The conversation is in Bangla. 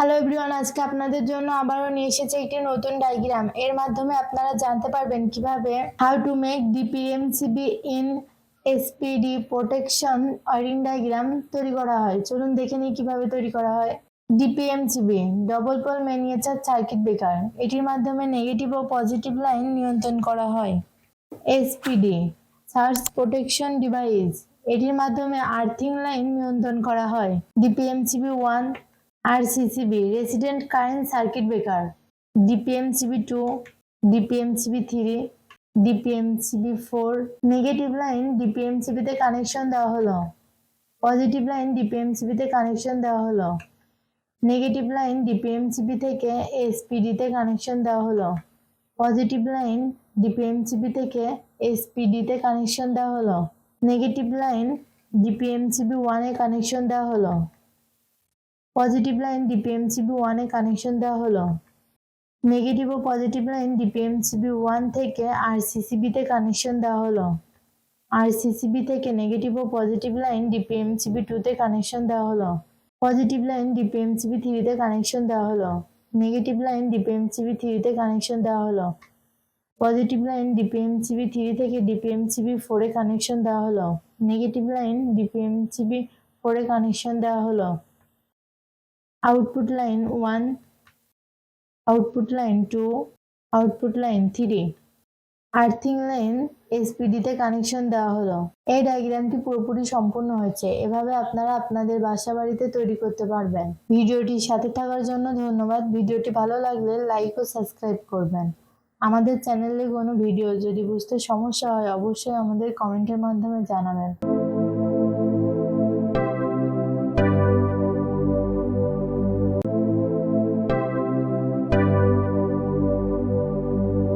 হ্যালো এভরিওয়ান, আজকে আপনাদের জন্য আবারও নিয়ে এসেছে একটি নতুন ডায়াগ্রাম। এর মাধ্যমে আপনারা জানতে পারবেন কিভাবে how to make DP MCB in SPD protection wiring diagram তৈরি করা হয়। চলুন দেখে নিই কিভাবে তৈরি করা হয়। DP MCB double pole miniature circuit breaker, এটির মাধ্যমে নেগেটিভ ও পজিটিভ লাইন নিয়ন্ত্রণ করা হয়। এসপিডি সার্জ প্রোটেকশন ডিভাইস, এটির মাধ্যমে আর্থিং লাইন নিয়ন্ত্রণ করা হয়। DP MCB 1 RCCB resident current circuit breaker, DPMCB 2, DPMCB 3, DPMCB 4। Negative line DPMCB তে কানেকশন দেওয়া হলো, পজিটিভ লাইন ডিপিএমসিবি তে কানেকশন দেওয়া হলো। নেগেটিভ লাইন ডিপিএমসিবি থেকে এসপিডি তে কানেকশন দেওয়া হলো, পজিটিভ লাইন ডিপিএমসিবি থেকে এসপিডি তে কানেকশন দেওয়া হলো। নেগেটিভ লাইন ডিপিএমসিবি 1 এ কানেকশন দেওয়া হলো, পজিটিভ লাইন ডিপিএমসিবি 1 এ কানেকশন দেওয়া হলো। নেগেটিভ ও পজিটিভ লাইন ডিপিএমসিবি 1 থেকে আরসিসিবি তে কানেকশন দেওয়া হলো, আরসিসিবি থেকে নেগেটিভ ও পজিটিভ লাইন ডিপিএমসিবি 2 তে কানেকশন দেওয়া হলো, পজিটিভ লাইন ডিপিএমসিবি 3 তে কানেকশন দেওয়া হলো। নেগেটিভ লাইন ডিপিএমসিবি 3 তে কানেকশন দেওয়া হলো, পজিটিভ লাইন ডিপিএমসিবি 3 থেকে ডিপিএমসিবি 4 এ কানেকশন দেওয়া হলো। নেগেটিভ লাইন ডিপিএমসিবি 4 এ কানেকশন দেওয়া হলো। Output line 1, output line 2, output line 3। Earthing line SPD তে কানেকশন দেওয়া হলো। এই ডায়াগ্রামটি পুরোপুরি সম্পূর্ণ হয়েছে। এভাবে আপনারা আপনাদের বাসা বাড়িতে তৈরি করতে পারবেন। ভিডিওটির সাথে থাকার জন্য ধন্যবাদ। ভিডিওটি ভালো লাগলে লাইক ও সাবস্ক্রাইব করবেন। আমাদের চ্যানেলে কোনো ভিডিও যদি বুঝতে সমস্যা হয় অবশ্যই আমাদের কমেন্টের মাধ্যমে জানাবেন।